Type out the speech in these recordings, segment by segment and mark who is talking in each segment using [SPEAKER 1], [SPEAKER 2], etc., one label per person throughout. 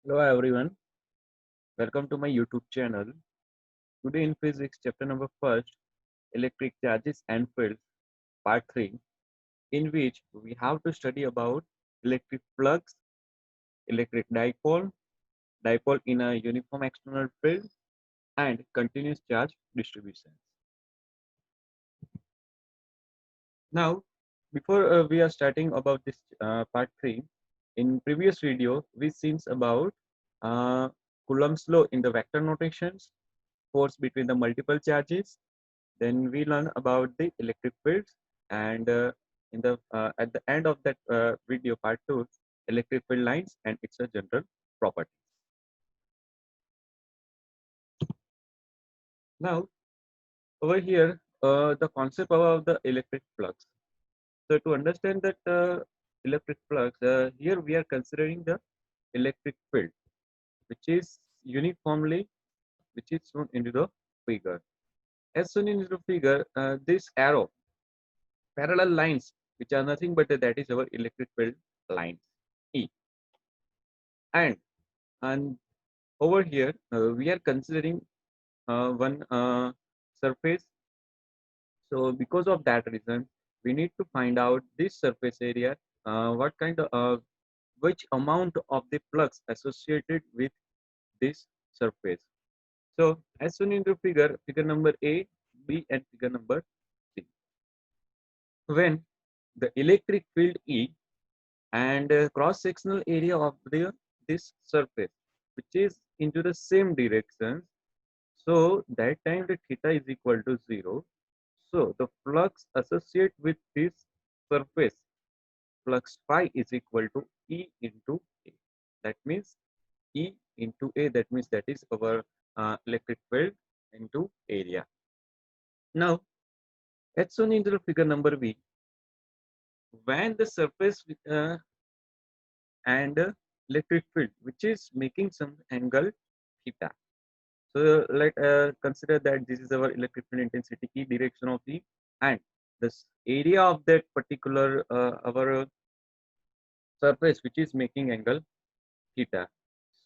[SPEAKER 1] Hello everyone, welcome to my YouTube channel. Today in physics chapter number first, electric charges and fields, part 3, in which we have to study about electric flux, electric dipole, dipole in a uniform external field, and continuous charge distribution. Now, before we are starting about this part 3, in previous video we seen about uh, Coulomb's law in the vector notations, force between the multiple charges. Then we learn about the electric fields, and in the at the end of that video part 2, electric field lines and its a general property. Now over here, the concept of the electric flux. So to understand that electric flux, here we are considering the electric field, which is uniformly, which is shown into the figure. As shown in the figure, this arrow parallel lines, which are nothing but that is our electric field lines E. And over here we are considering one surface. So because of that reason, we need to find out this surface area, what kind of which amount of the flux associated with this surface. So as shown in the figure number A, B, and figure number C, when the electric field E and cross sectional area of this surface, which is into the same direction, so that time the theta is equal to 0. So the flux associated with this surface, flux phi, is equal to E into A. That means E into A, that means that is our electric field into area. Now, as shown in the figure number B, when the surface and electric field, which is making some angle theta. So let consider that this is our electric field intensity E, direction of E, and this area of that particular our surface, which is making angle theta.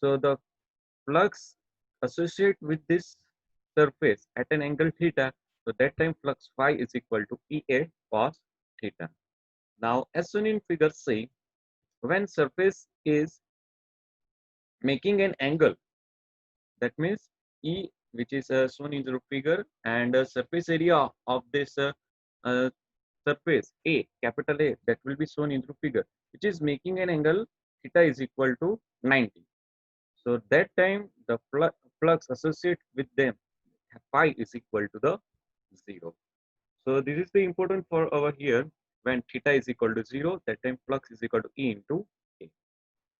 [SPEAKER 1] So the flux associated with this surface at an angle theta, so that time flux phi is equal to EA cos theta. Now as shown in figure C, when surface is making an angle, that means E, which is shown in the figure, and surface area of this uh, surface A, capital A, that will be shown in the figure, which is making an angle theta is equal to 90. So that time the flux associated with them phi is equal to the 0. So this is the important for over here. When theta is equal to 0, that time flux is equal to E into A.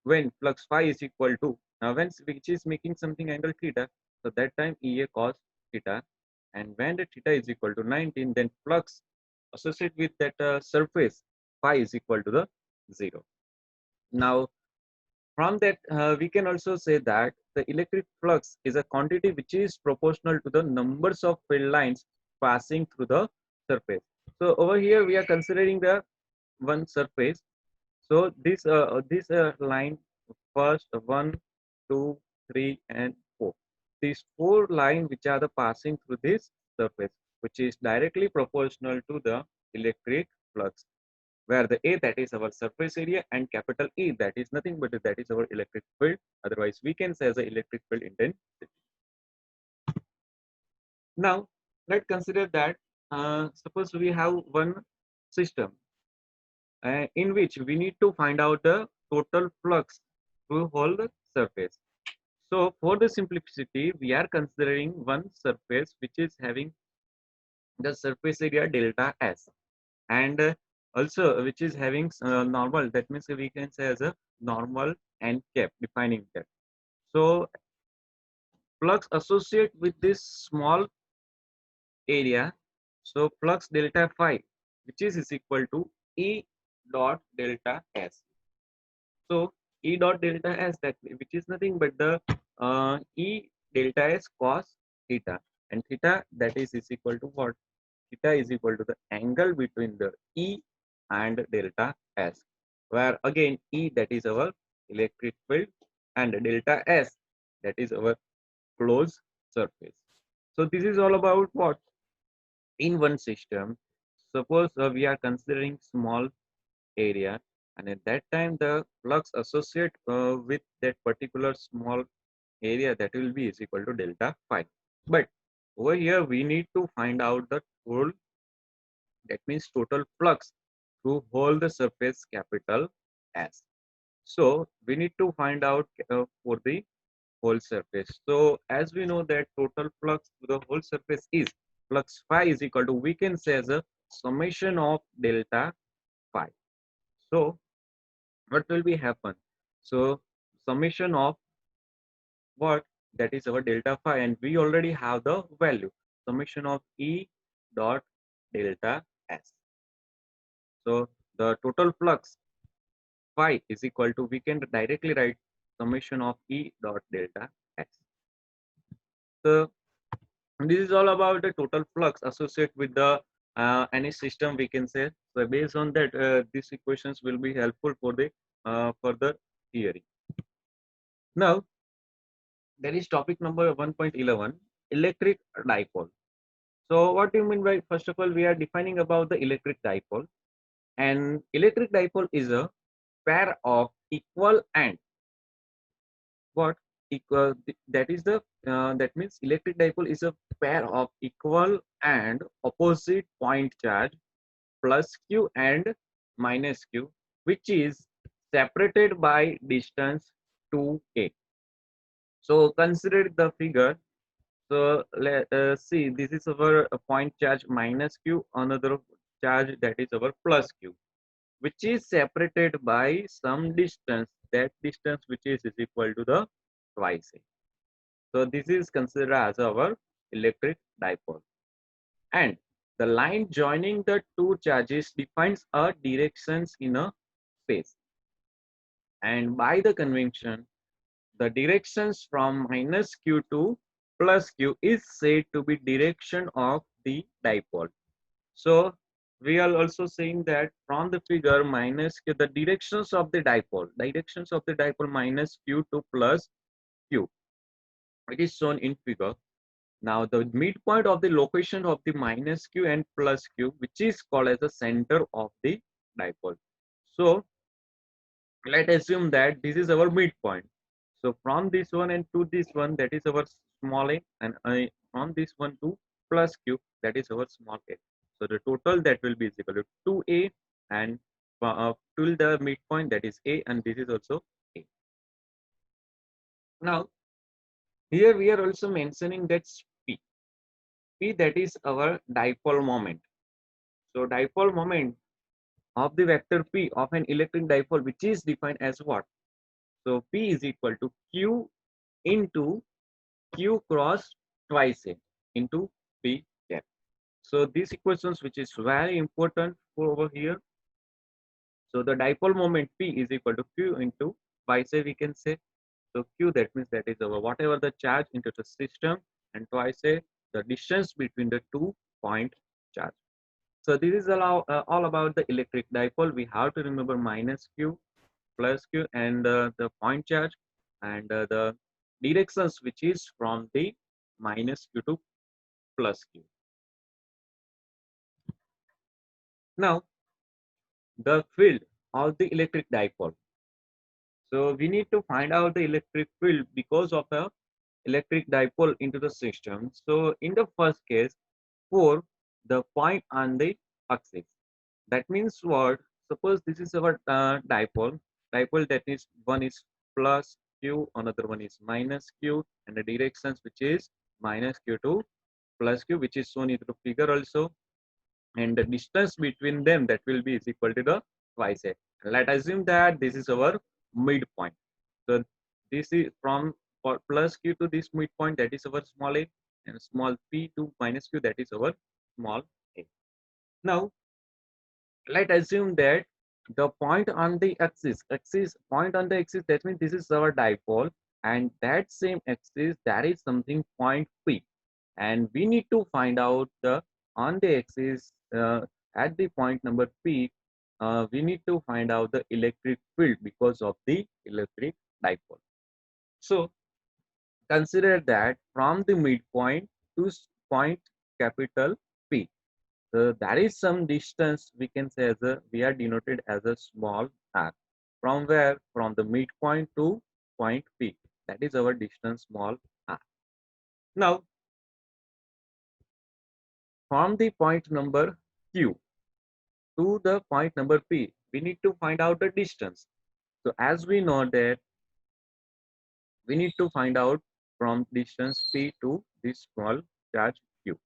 [SPEAKER 1] When flux phi is equal to, now when which is making something angle theta, so that time EA cos theta. And when the theta is equal to 19, then flux associated with that surface phi is equal to the 0. Now from that, we can also say that the electric flux is a quantity which is proportional to the numbers of field lines passing through the surface. So over here we are considering the one surface. So this line, first one, two, three, and four. These four lines which are the passing through this surface, which is directly proportional to the electric flux, where the A, that is our surface area, and capital E, that is nothing but that is our electric field. Otherwise we can say as a electric field intensity. Now let's consider that suppose we have one system in which we need to find out the total flux through whole the surface. So for the simplicity, we are considering one surface which is having the surface area delta S, and also which is having normal, that means we can say as a normal and cap, defining that. So flux associate with this small area, so flux delta phi, which is equal to E dot delta S. So E dot delta S, that which is nothing but the E delta S cos theta, and theta, that is equal to what? Theta is equal to the angle between the E and delta S, where again E, that is our electric field, and delta S, that is our closed surface. So this is all about what? In one system, suppose we are considering small area, and at that time the flux associated with that particular small area, that will be is equal to delta phi. But over here we need to find out the whole, that means total flux through whole the surface capital S. So we need to find out for the whole surface. So as we know that total flux to the whole surface is flux phi is equal to, we can say as a summation of delta phi. So what will be happen? So summation of what? That is our delta phi, and we already have the value, summation of E dot delta S. So the total flux phi is equal to, we can directly write summation of E dot delta S. So this is all about the total flux associated with the any system, we can say. So based on that, these equations will be helpful for the further theory. Now there is topic number 1.11, electric dipole. So what do you mean by, first of all, we are defining about the electric dipole. And electric dipole is a pair of equal and what? Equal, that is the that means electric dipole is a pair of equal and opposite point charge plus q and minus q, which is separated by distance 2a. So consider the figure. So let see, this is our point charge minus q, another charge that is our plus q, which is separated by some distance. That distance which is equal to the twice a. So this is considered as our electric dipole. And the line joining the two charges defines a directions in a space. And by the convention, the directions from minus q to plus q is said to be direction of the dipole. So we are also saying that from the figure minus q, the directions of the dipole minus q to plus q, it is shown in figure. Now the midpoint of the location of the minus q and plus q, which is called as the center of the dipole. So let's assume that this is our midpoint. So from this one and to this one, that is our small a, and from this one to plus q, that is our small a. So the total that will be equal to 2a, and till the midpoint, that is a, and this is also a. Now here we are also mentioning that p. P, that is our dipole moment. So dipole moment of the vector p of an electric dipole, which is defined as what? So p is equal to q into q cross twice a into p cap. So these equations, which is very important for over here. So the dipole moment p is equal to q into twice a, we can say. So q, that means that is our whatever the charge into the system, and twice a, the distance between the two point charge. So this is all about the electric dipole. We have to remember minus q, plus q, and the point charge, and the directions which is from the minus q to plus q. Now the field of the electric dipole. So we need to find out the electric field because of the electric dipole into the system. So in the first case, for the point on the axis, that means what? Suppose this is our dipole that is, one is plus q, another one is minus q, and the directions which is minus q to plus q, which is shown in the figure also, and the distance between them, that will be is equal to the twice a. Let us assume that this is our midpoint. So this is from for plus q to this midpoint, that is our small a, and small p to minus q, that is our small a. Now let's assume that the point on the point on the axis, that means this is our dipole, and that same axis, that is something point p, and we need to find out the on the axis at the point number p, we need to find out the electric field because of the electric dipole. So consider that from the midpoint to point capital P. So that is some distance we can say as a we are denoted as a small r. From where? From the midpoint to point P. That is our distance small r. Now from the point number Q to the point number P, we need to find out the distance. So as we know that we need to find out from distance P to this small charge Q.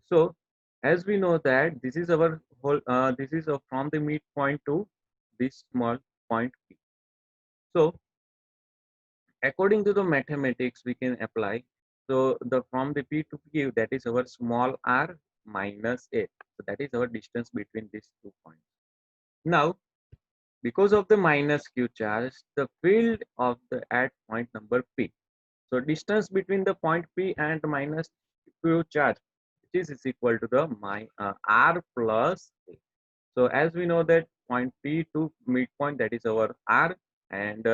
[SPEAKER 1] So as we know that this is our whole, this is from the midpoint to this small point P. So according to the mathematics we can apply. So the from the P to Q, that is our small r minus a. So that is our distance between these 2 points. Now because of the minus q charge, the field of the at point number P. So distance between the point P and minus q charge, which is equal to the r plus a. So as we know that point P to midpoint, that is our r, and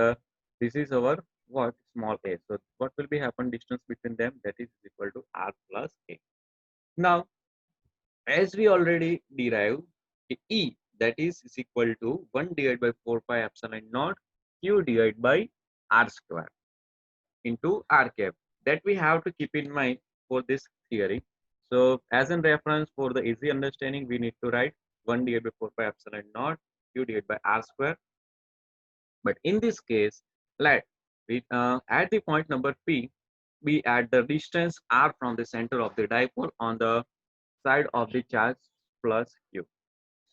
[SPEAKER 1] this is our what small a. So what will be happen distance between them, that is equal to r plus a. Now as we already derived E, that is equal to 1 divided by 4 pi epsilon naught q divided by r square into r cap, that we have to keep in mind for this theory. So as in reference for the easy understanding, we need to write 1 divided by 4 pi epsilon naught q divided by r square. But in this case, let we at the point number P, we add the distance r from the center of the dipole on the side of the charge plus q.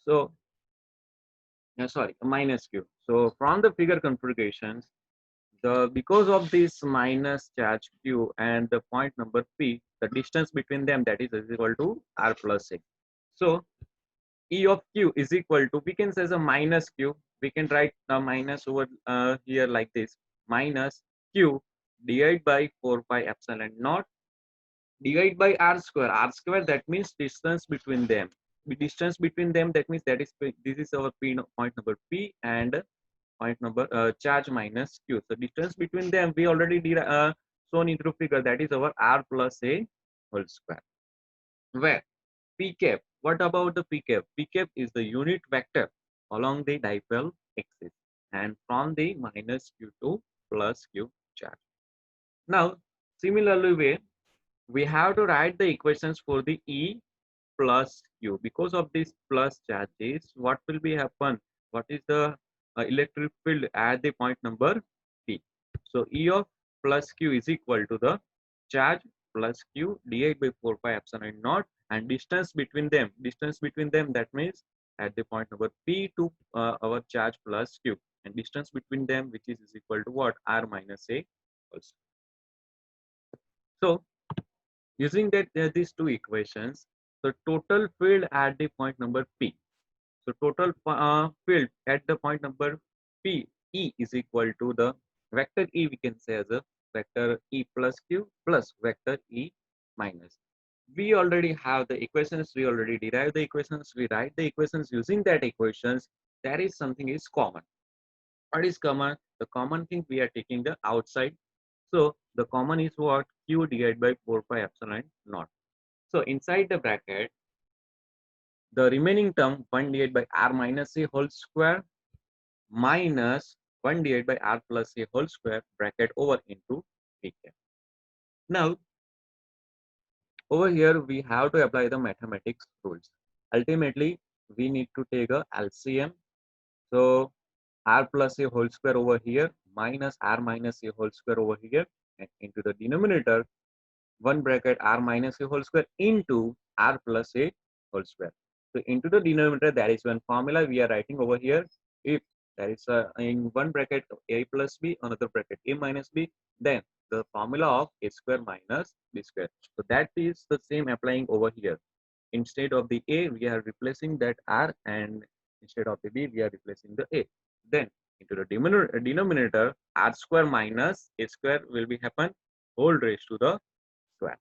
[SPEAKER 1] So sorry, minus q. So from the figure configurations, the because of this minus charge q and the point number P, the distance between them, that is equal to r plus a. So E of q is equal to, we can say as a minus q, we can write the minus over here like this, minus q divided by 4 pi epsilon naught divided by r square. R square, that means distance between them. The distance between them, that means that is this is our P point number P and point number charge minus q. So distance between them we already did shown into figure, that is our r plus a whole square. Where p cap, what about the p cap? P cap is the unit vector along the dipole axis and from the minus q to plus q charge. Now similarly way we have to write the equations for the E plus Q. Because of this plus charges, what will be happen? What is the electric field at the point number P? So E of plus Q is equal to the charge plus Q divided by 4 pi epsilon naught, and distance between them. Distance between them, that means at the point number P to our charge plus Q, and distance between them, which is equal to what? R minus a also. So using that these two equations, the total field at the point number P. So total field at the point number P, E is equal to the vector E, we can say as a vector E plus Q plus vector E minus. We already have the equations, we already derived the equations, we write the equations using that equations. There is something is common. What is common? The common thing we are taking the outside. So the common is what? Q divided by 4 pi epsilon naught. So inside the bracket, the remaining term 1 divided by r minus a whole square minus 1 divided by r plus a whole square bracket over into p cap. Now over here we have to apply the mathematics rules. Ultimately we need to take a LCM. So r plus a whole square over here minus r minus a whole square over here, and into the denominator 1 bracket r minus a whole square into r plus a whole square. So into the denominator, there is one formula we are writing over here. If there is in one bracket a plus b, another bracket a minus b, then the formula of a square minus b square. So that is the same applying over here. Instead of the a, we are replacing that r, and instead of the b, we are replacing the a. Then into the denominator, r square minus a square will be happen whole raised to the square.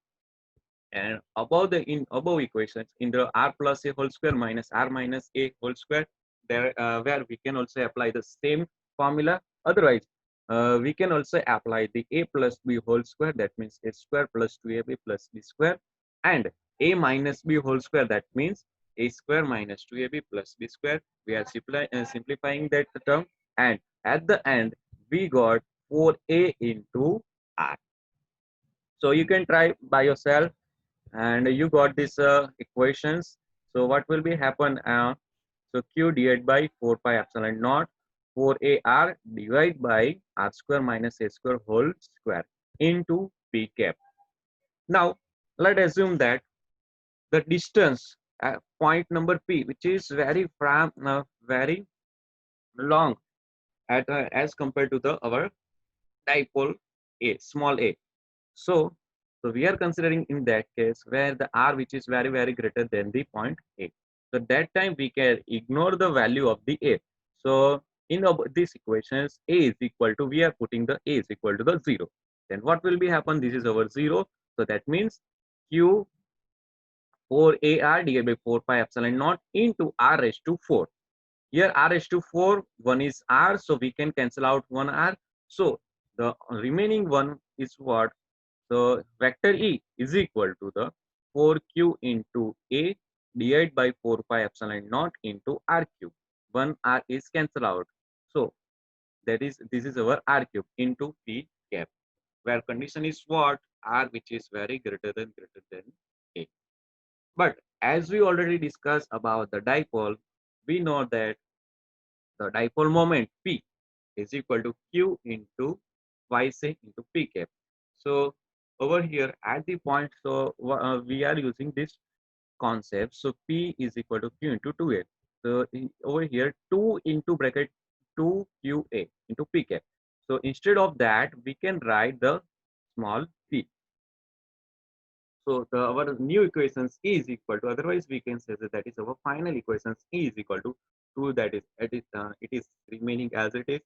[SPEAKER 1] And above the above equations, in the r plus a whole square minus r minus a whole square, there where we can also apply the same formula. Otherwise we can also apply the a plus b whole square, that means a square plus 2ab plus b square, and a minus b whole square, that means a square minus 2ab plus b square. We are simplifying that term, and at the end we got 4a into r. So you can try by yourself, and you got these equations. So what will be happen? So q divided by 4 pi epsilon naught 4ar divided by r square minus a square whole square into p cap. Now let's assume that the distance at point number p, which is very long at as compared to the our dipole a, small a. So, so we are considering in that case where the r, which is very greater than the point a. So that time we can ignore the value of the a. So in these equations, a is equal to, we are putting the a is equal to the 0. Then what will be happen? This is our 0. So that means q 4ar divided by 4 pi epsilon naught into r raised to 4. Here r raised to 4, one is r, so we can cancel out one r. So the remaining one is what? So vector E is equal to the 4q into A divided by 4 pi epsilon naught into r cube. One r is cancelled out. So that is, this is our r cube into p cap, where condition is what? R, which is very greater than A. But as we already discussed about the dipole, we know that the dipole moment P is equal to q into twice A into p cap. So over here at the point, so we are using this concept. So p is equal to q into 2a. So over here 2 into bracket 2qa into p cap. So instead of that, we can write the small p. So our new equations is equal to, otherwise we can say that is our final equations is equal to 2, that is it is remaining as it is,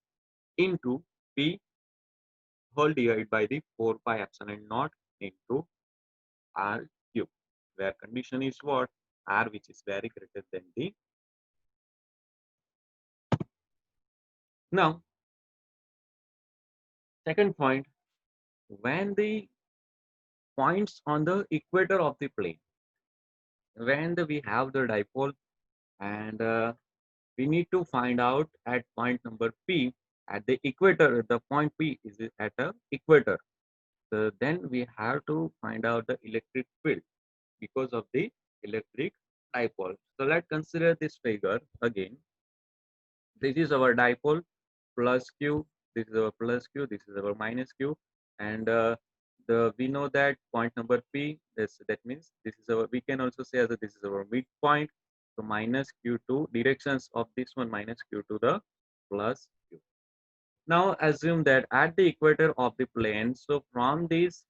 [SPEAKER 1] into p whole divided by the 4 pi epsilon naught into r cube, where condition is what? R, which is very greater than the. Now second point, when the points on the equator of the plane, when we have the dipole, and we need to find out at point number p at the equator, the point p is at a equator. So then we have to find out the electric field because of the electric dipole. So let's consider this figure again. This is our dipole plus q, this is our plus q, this is our minus q, and the we know that point number p, this, that means this is our, we can also say that this is our midpoint. So minus q2, directions of this one minus q to the plus q. Now assume that at the equator of the plane, so from this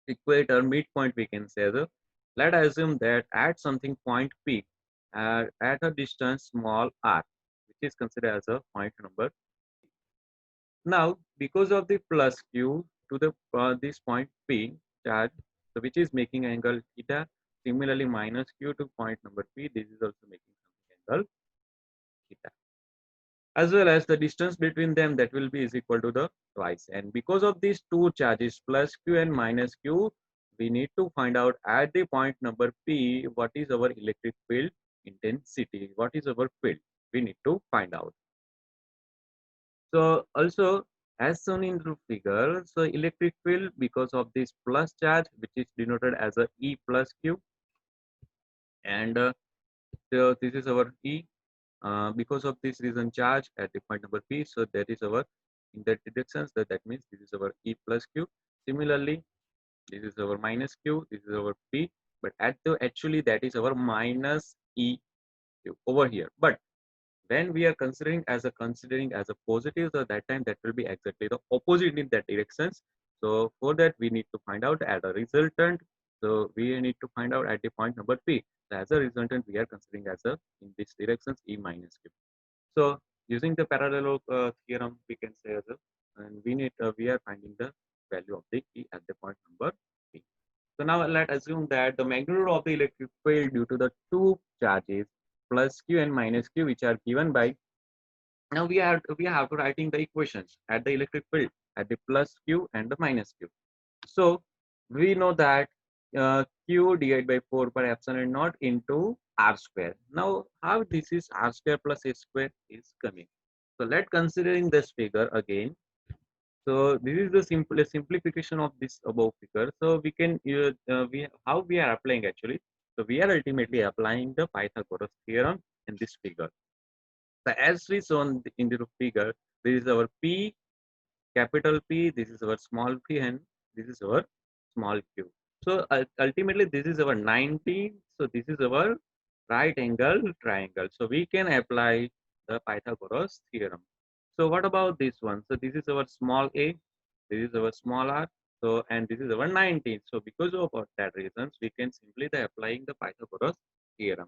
[SPEAKER 1] equator midpoint we can say the, let us assume that at something point p at a distance small r, which is considered as a point number. Now because of the plus q to the this point p charge, so which is making angle theta, similarly minus q to point number p, this is also making something angle theta, as well as the distance between them, that will be is equal to the twice. And because of these two charges plus q and minus q, we need to find out at the point number p what is our electric field intensity, what is our field, we need to find out. So also as shown in the figure, so electric field because of this plus charge, which is denoted as a E plus Q, and so this is our E. Because of this reason charge at the point number P, so that is our, in that directions, that means this is our E plus Q. Similarly, this is our minus Q, this is our P, but at the actually that is our minus E Q over here. But when we are considering as a positive, so that time that will be exactly the opposite in that directions. So for that we need to find out as a resultant, so we need to find out at the point number p. So as a resultant we are considering as a, in this directions, E minus q. So using the parallel theorem we can say as a, and we need we are finding the value of the E at the point number p. So now let's assume that the magnitude of the electric field due to the two charges plus q and minus q, which are given by Now we have to writing the equations at the electric field at the plus q and the minus q. So we know that q divided by 4 pi epsilon naught into r square. Now how this is r square plus a square is coming. So let's considering this figure again. So this is the simplification of this above figure. So we can we how we are applying actually. So we are ultimately applying the Pythagoras theorem in this figure. So as we shown in the figure, this is our P, capital P, this is our small p, and this is our small q. So ultimately this is our 90. So this is our right angle triangle. So we can apply the Pythagoras theorem. So what about this one? So this is our small a, this is our small r. So and this is our 19. So because of that reasons, we can simply the applying the Pythagoras theorem.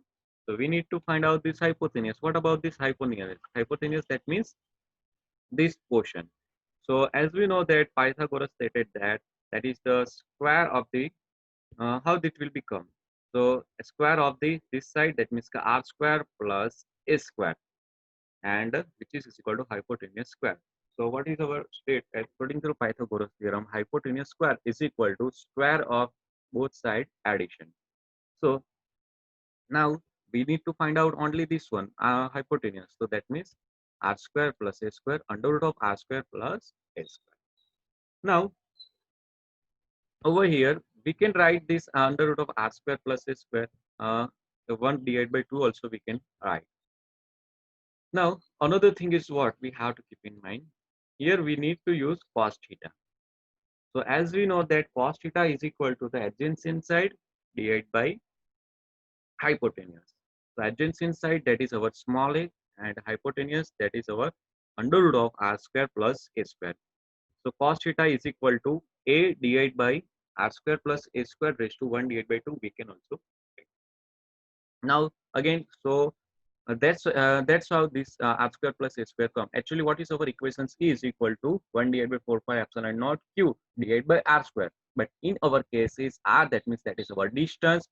[SPEAKER 1] So we need to find out this hypotenuse. What about this hypotenuse? Hypotenuse, that means this portion. So as we know that Pythagoras stated that that is the square of the how it will become. So a square of the this side, that means r square plus a square, and which is equal to hypotenuse square. So what is our state? According to Pythagoras theorem, hypotenuse square is equal to square of both side addition. So now we need to find out only this one, hypotenuse. So that means r square plus a square under root of r square plus a square. Now over here we can write this under root of r square plus a square. The 1 divided by 2 also we can write. Now another thing is what we have to keep in mind. Here we need to use cos theta. So as we know that cos theta is equal to the adjacent side divided by hypotenuse. So adjacent side, that is our small a, and hypotenuse, that is our under root of r square plus a square. So cos theta is equal to a divided by r square plus a square raised to 1 divided by 2. We can also write. Now again, so that's how this r square plus a square come. Actually, what is our equations is equal to 1 divided by 4 pi epsilon naught q divided by r square. But in our case is r, that means that is our distance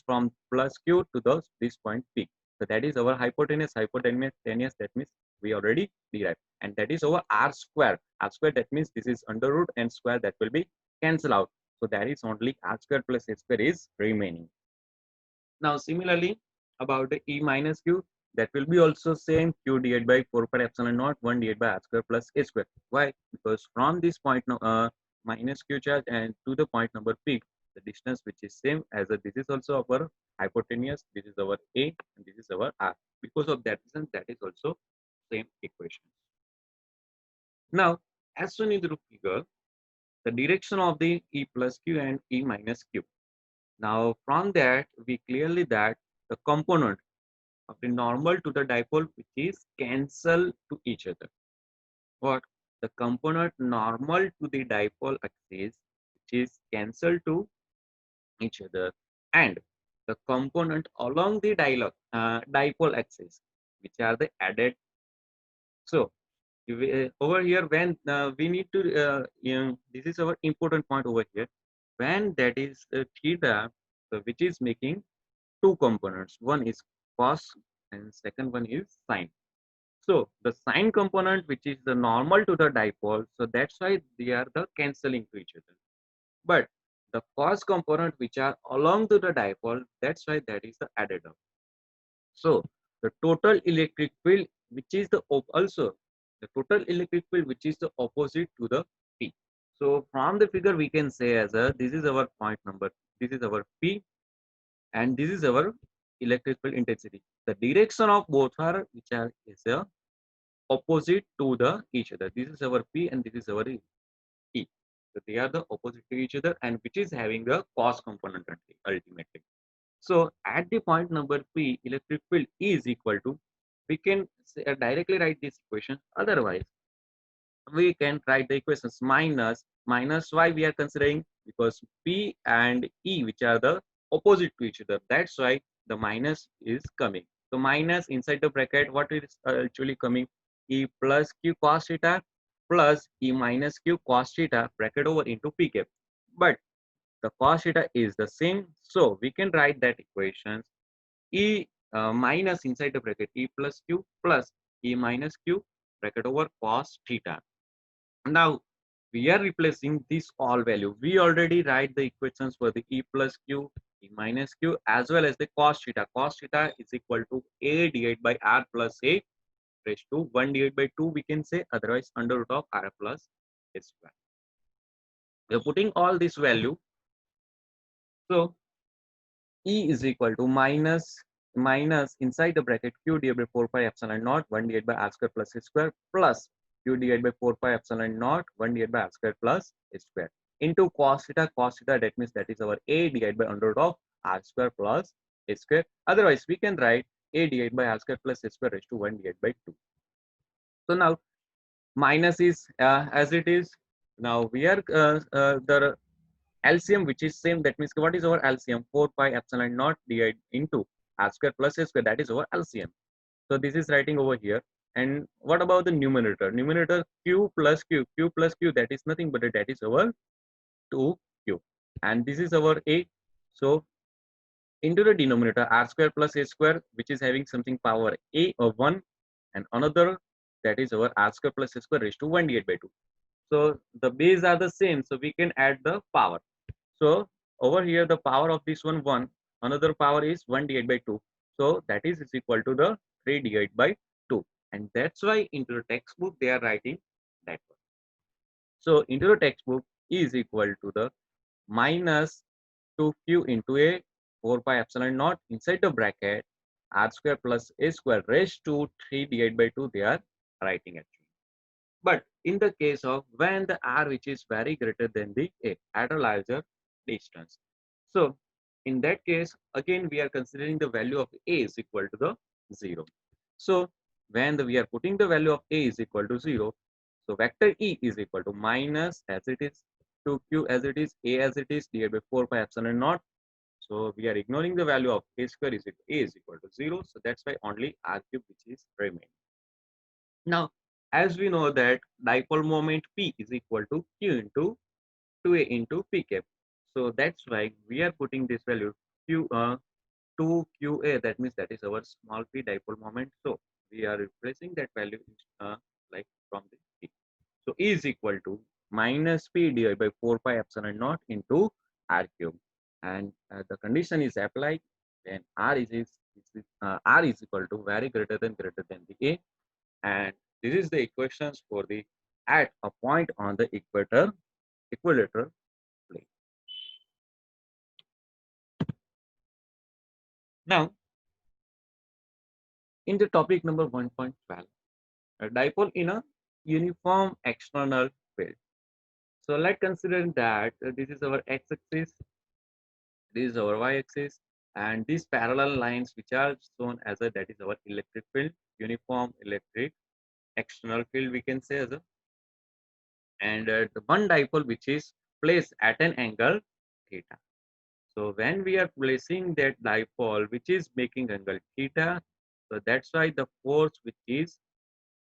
[SPEAKER 1] from plus q to the this point p. So that is our hypotenuse. Hypotenuse, that means we already derived, and that is our r square. R square, that means this is under root and square, that will be cancel out. So that is only r square plus a square is remaining. Now similarly about the E minus Q, that will be also same Q divided by 4 pi epsilon naught 1 divided by r square plus a square. Why? Because from this point minus Q charge and to the point number P, the distance which is same as this is also our hypotenuse, this is our A, and this is our R. Because of that reason, that is also same equation. Now as soon as you figure the direction of the E plus Q and E minus Q. Now from that we clearly that the component of the normal to the dipole which is cancel to each other. What? The component normal to the dipole axis which is cancel to each other, and the component along the dipole axis which are the added. So over here when we need to this is our important point over here, when that is theta, so which is making two components, one is cos and second one is sine. So the sine component which is the normal to the dipole, so that's why they are the cancelling to each other. But the cos component which are along to the dipole, that's why that is the added up. So the total electric field which is the also the total electric field which is the opposite to the P. So from the figure we can say as a this is our point number, this is our P, and this is our electric field intensity. The direction of both are which are is a opposite to the each other. This is our P and this is our E. So they are the opposite to each other, and which is having the cos component ultimately. So at the point number P, electric field is equal to, we can say, directly write this equation. Otherwise, we can write the equations minus why we are considering, because P and E which are the opposite to each other. That's why the minus is coming. So minus inside the bracket, what is actually coming? E plus Q cos theta plus E minus Q cos theta bracket over into P cap. But the cos theta is the same, so we can write that equations E minus inside the bracket E plus Q plus E minus Q bracket over cos theta. Now we are replacing this all value. We already write the equations for the E plus Q, E minus Q, as well as the cos theta. Cos theta is equal to A divided by R plus A raised to 1 divided by 2, we can say, otherwise under root of R plus A square. We are putting all this value. So E is equal to minus inside the bracket Q divided by 4 pi epsilon naught 1 divided by R square plus A square plus Q divided by 4 pi epsilon naught 1 divided by R square plus A square into cos theta. Cos theta, that means that is our A divided by under root of R square plus A square. Otherwise we can write A divided by R square plus A square raised to 1 divided by 2. So now minus is as it is. Now we are the LCM, which is same. That means what is our LCM? 4 pi epsilon naught divided into R square plus A square. That is our LCM. So this is writing over here. And what about the numerator? Numerator Q plus Q. Q plus Q, that is nothing but that is our 2Q. And this is our A. So into the denominator R square plus A square, which is having something power A of 1, and another, that is our R square plus A square raised to 1 divided by 2. So the base are the same, so we can add the power. So over here the power of this one 1, another power is 1 divided by 2. So that is equal to the 3 divided by 2. And that's why into the textbook they are writing that one. So into the textbook E is equal to the minus 2Q into A 4 pi epsilon naught inside the bracket R square plus A square raised to 3 divided by 2 they are writing actually. But in the case of when the R which is very greater than the A at a larger distance. So in that case, again, we are considering the value of A is equal to the 0. So when we are putting the value of A is equal to 0, so vector E is equal to minus as it is, 2Q as it is, A as it is, divided by 4 pi epsilon naught. So we are ignoring the value of A square is equal, A is equal to 0. So that's why only R cube which is remaining. Now, as we know that dipole moment P is equal to Q into 2A into P cap. So that's why we are putting this value Q 2QA, that means that is our small p dipole moment. So we are replacing that value like from the P. So E is equal to minus P divided by 4 pi epsilon naught into R cube. And the condition is applied when R is equal to very greater than the A. And this is the equations for the at a point on the equatorial plane. Now, in the topic number 1.12, a dipole in a uniform external field. So let's consider that this is our x-axis, this is our y-axis, and these parallel lines which are shown as a, that is our electric field, uniform electric external field we can say as a, and the one dipole which is placed at an angle theta. So when we are placing that dipole which is making angle theta, so that's why the force which is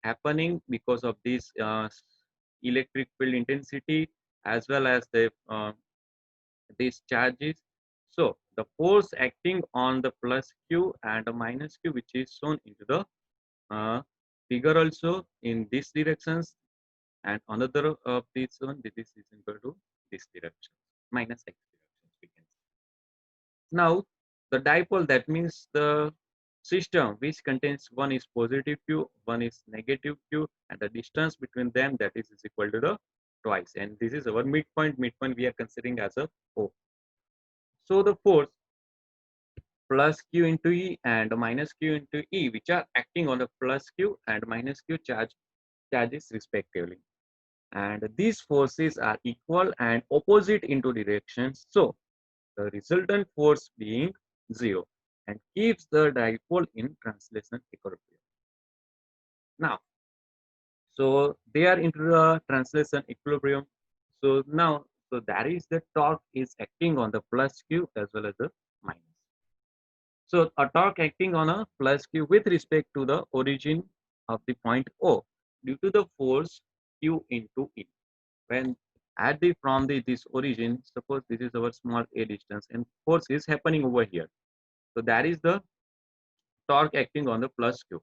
[SPEAKER 1] happening because of this electric field intensity as well as the these charges. So the force acting on the plus q and the minus q which is shown into the figure also in these directions, and another of this one, this is equal to this direction minus x directions we can say. Now the dipole, that means the system which contains one is positive q, one is negative q, and the distance between them, that is equal to the twice, and this is our midpoint. Midpoint we are considering as a O. So the force plus q into E and minus q into E which are acting on the plus q and minus q charges respectively, and these forces are equal and opposite into directions. So the resultant force being 0 and keeps the dipole in translation equilibrium. Now, so they are into the translation equilibrium. So now, so that is the torque is acting on the plus q as well as the minus. So a torque acting on a plus q with respect to the origin of the point O due to the force q into E. When at the from the this origin, suppose this is our small a distance and force is happening over here. So that is the torque acting on the plus q.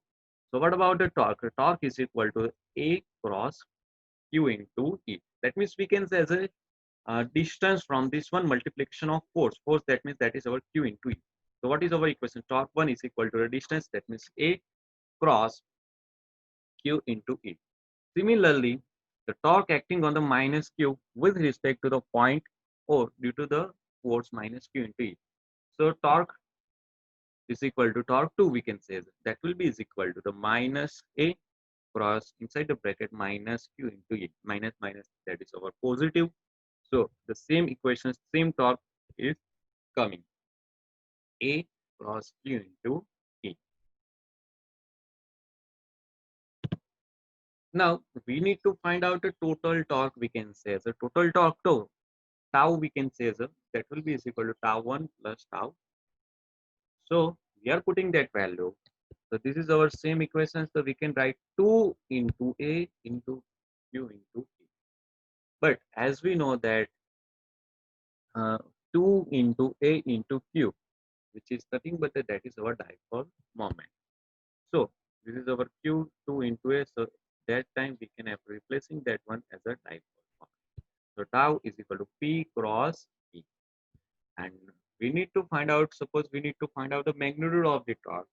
[SPEAKER 1] So what about the torque? The torque is equal to A cross Q into E. That means we can say as a distance from this one multiplication of force. Force, that means that is our Q into E. So what is our equation? Torque 1 is equal to the distance, that means A cross Q into E. Similarly, the torque acting on the minus Q with respect to the point O due to the force minus Q into E. So torque is equal to torque 2, we can say that will be is equal to the minus A cross inside the bracket minus Q into E. Minus minus, that is our positive. So the same equation, same torque is coming. A cross Q into E. Now we need to find out the total torque, we can say as a total torque tau we can say as a, that will be is equal to tau 1 plus tau. So we are putting that value. So this is our same equation. So we can write 2 into A into Q into E. But as we know that uh, 2 into A into Q, which is nothing but that is our dipole moment. So this is our Q 2 into A. So that time we can have replacing that one as a dipole moment. So tau is equal to P cross E. And we need to find out, suppose we need to find out the magnitude of the torque.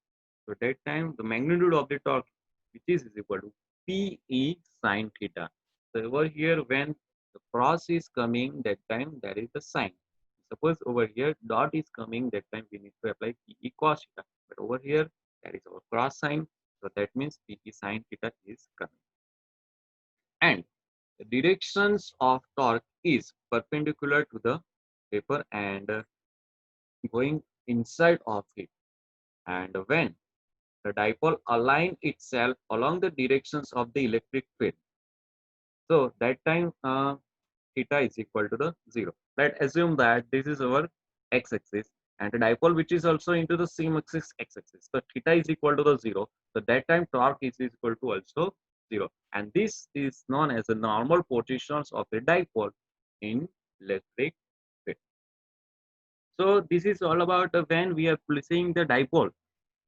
[SPEAKER 1] So that time the magnitude of the torque, which is equal to PE sine theta. So over here when the cross is coming, that time that is the sine. Suppose over here dot is coming, that time we need to apply PE cos theta. But over here that is our cross sign. So that means PE sine theta is coming. And the directions of torque is perpendicular to the paper and going inside of it. And when the dipole align itself along the directions of the electric field, so that time theta is equal to the 0. Let's assume that this is our x-axis and the dipole which is also into the same axis x-axis. So theta is equal to the 0. So that time torque is equal to also 0. And this is known as the normal positions of the dipole in electric field. So this is all about when we are placing the dipole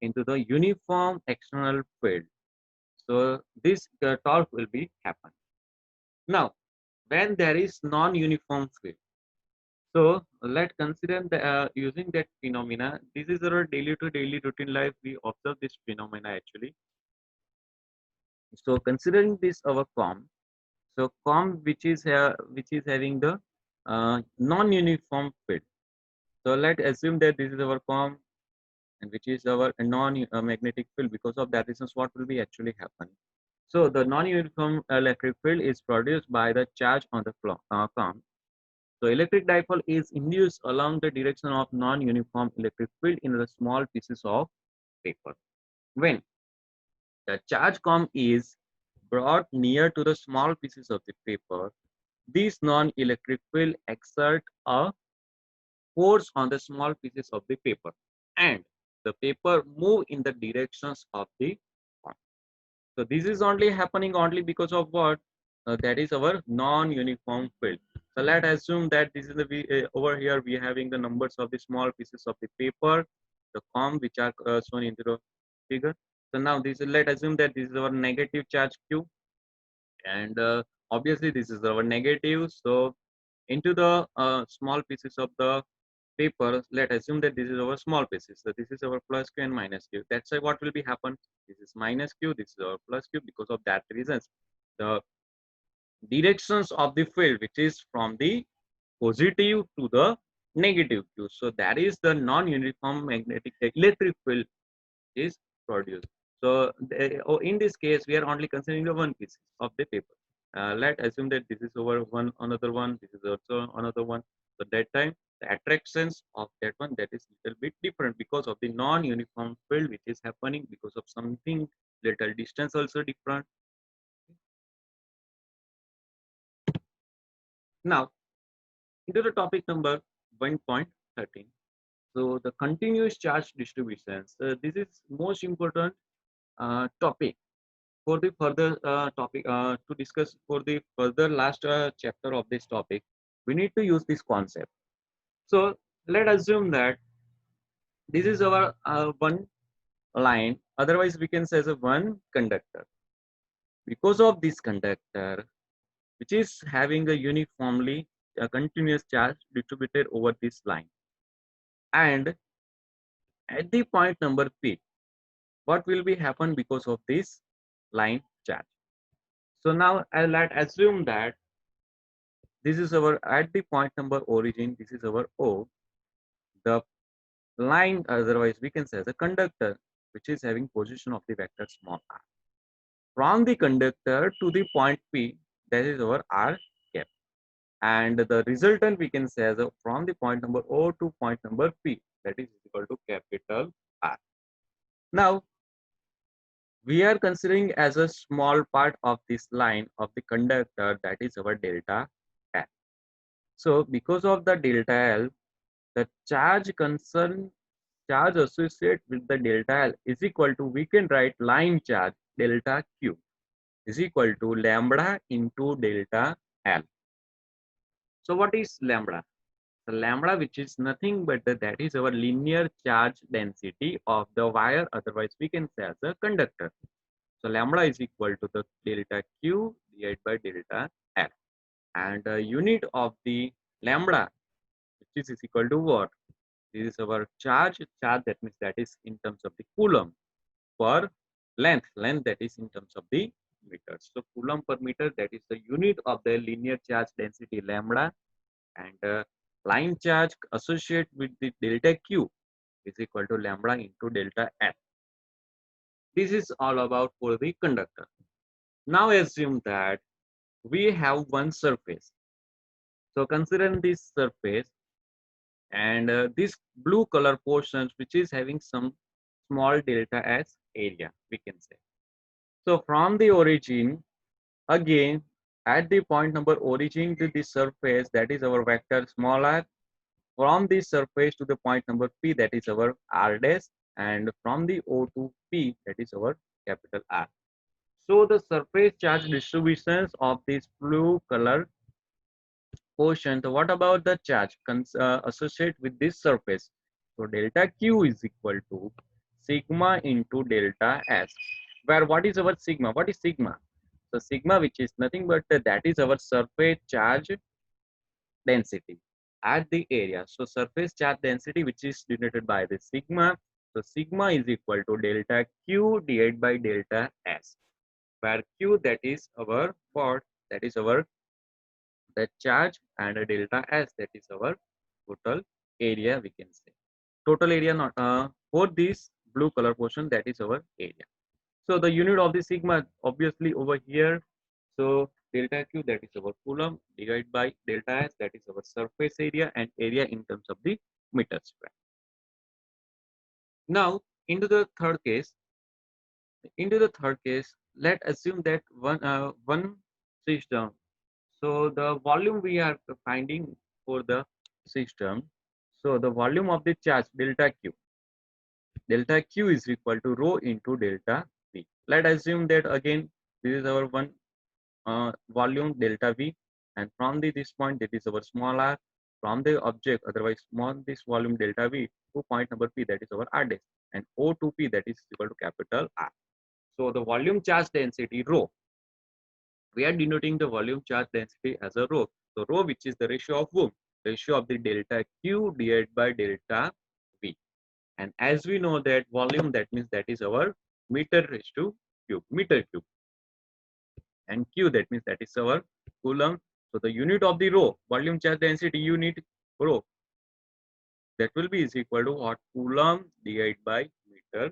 [SPEAKER 1] into the uniform external field. So this torque will be happen. Now, when there is non-uniform field, so let's consider the, using that phenomena. This is our daily to daily routine life. We observe this phenomena actually. So considering this our comb, so comb which is having the non-uniform field. So let's assume that this is our comb and which is our non-magnetic field. Because of that reasons, what will be actually happen? So the non-uniform electric field is produced by the charge on the comb. So electric dipole is induced along the direction of non-uniform electric field in the small pieces of paper. When the charge comb is brought near to the small pieces of the paper, these non-electric field exert a force on the small pieces of the paper and the paper move in the directions of the comb. So this is only happening only because of what? That is our non-uniform field. So let's assume that this is the over here we are having the numbers of the small pieces of the paper, the comb which are shown in the figure. So now this is, let's assume that this is our negative charge Q, and obviously this is our negative. So into the small pieces of the paper, let's assume that this is our small pieces. So this is our plus Q and minus Q. That's why what will be happen? This is minus Q, this is our plus Q. Because of that reasons, the directions of the field which is from the positive to the negative Q. So that is the non-uniform magnetic electric field is produced. So in this case, we are only considering the one piece of the paper. Let's assume that this is over one, another one, this is also another one. So that time the attractions of that one, that is little bit different because of the non-uniform field which is happening because of something little distance also different. Now into the topic number 1.13. So the continuous charge distribution. So this is most important topic for the further topic to discuss for the further last chapter of this topic. We need to use this concept. So let's assume that this is our one line, otherwise we can say as a one conductor. Because of this conductor, which is having a uniformly a continuous charge distributed over this line, and at the point number P, what will be happen because of this line charge? So now let's assume that this is our at the point number origin, this is our O, the line, otherwise we can say as a conductor, which is having position of the vector small r. From the conductor to the point P, that is our r cap. And the resultant we can say as a, from the point number O to point number P, that is equal to capital R. Now, we are considering as a small part of this line of the conductor, that is our delta L. So because of the delta L, the charge associated with the delta L is equal to, we can write line charge delta Q is equal to lambda into delta L. So what is lambda? The lambda, which is nothing but that is our linear charge density of the wire, otherwise we can say as a conductor. So lambda is equal to the delta Q divided by delta L. And the unit of the lambda, which is equal to what? This is our charge, that means that is in terms of the coulomb per length, that is in terms of the meters. So coulomb per meter, that is the unit of the linear charge density lambda, and line charge associated with the delta Q is equal to lambda into delta L. This is all about for the conductor. Now assume that we have one surface. So consider this surface and this blue color portions which is having some small delta S area, we can say. So from the origin, again at the point number origin to the surface, that is our vector small r, from this surface to the point number P, that is our r dash, and from the O to P, that is our capital R. So the surface charge distributions of this blue color portion. So what about the charge associated with this surface? So delta Q is equal to sigma into delta S, where what is our sigma? What is sigma? So sigma, which is nothing but that is our surface charge density at the area. So surface charge density, which is denoted by the sigma. So sigma is equal to delta Q divided by delta S, where Q, that is our what? That is our the charge, and a delta S, that is our total area, we can say. Total area not for this blue color portion, that is our area. So the unit of the sigma obviously over here. So delta Q, that is our coulomb, divided by delta S, that is our surface area, and area in terms of the meter square. Now into the third case. Let's assume that one system. So the volume we are finding for the system. So the volume of the charge delta Q. Delta Q is equal to rho into delta V. Let's assume that again this is our one volume delta V, and from this point, that is our small r, from the object, otherwise small this volume delta V to point number P, that is our r dash, and O to P, that is equal to capital R. So the volume charge density rho, we are denoting the volume charge density as a rho. So rho, which is the ratio of whom? Ratio of the delta Q divided by delta V. And as we know that volume, that means that is our meter raised to cube, meter cube. And Q, that means that is our coulomb. So the unit of the rho, volume charge density unit rho, that will be is equal to what? Coulomb divided by meter.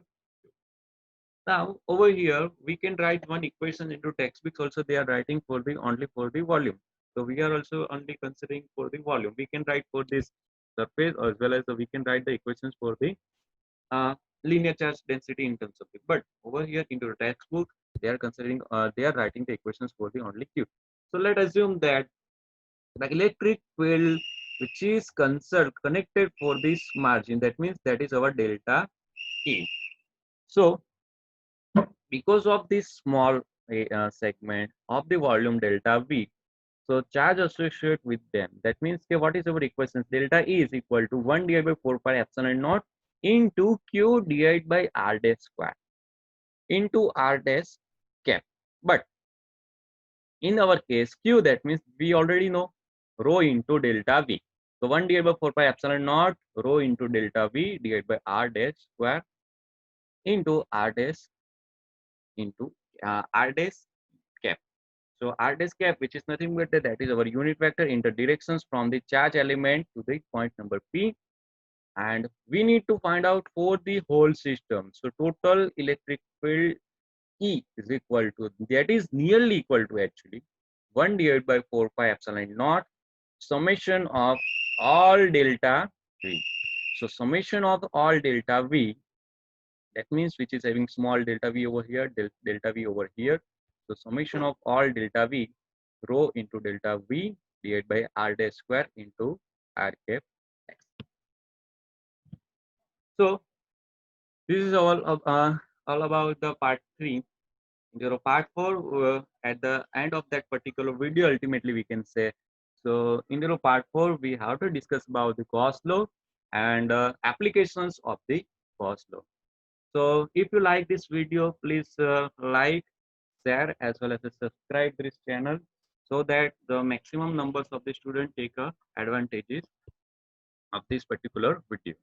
[SPEAKER 1] Now over here we can write one equation into textbooks also, they are writing for the only for the volume. So we are also only considering for the volume. We can write for this surface as well as we can write the equations for the linear charge density in terms of it. But over here into the textbook, they are considering they are writing the equations for the only Q. So let's assume that the electric field which is connected for this margin, that means that is our delta E. So because of this small segment of the volume delta V, so charge associated with them, that means okay, what is our equation? Delta E is equal to 1 divided by 4 pi epsilon naught into Q divided by R dash square into R dash cap. But in our case, Q, that means we already know rho into delta V. So 1 divided by 4 pi epsilon naught rho into delta V divided by R dash square into R dash into R dash cap. So R dash cap, which is nothing but that is our unit vector in the directions from the charge element to the point number P. And we need to find out for the whole system. So total electric field E is equal to, that is nearly equal to actually 1 divided by 4 pi epsilon naught summation of all delta V. So summation of all delta V, that means which is having small delta V over here, delta V over here. So summation of all delta V rho into delta V divided by R dash square into R cap X. So this is all about the part 3. Your part 4, at the end of that particular video, ultimately we can say, so in your part 4 we have to discuss about the Gauss law and applications of the Gauss law. So if you like this video, please like, share as well as subscribe this channel so that the maximum numbers of the students take advantages of this particular video.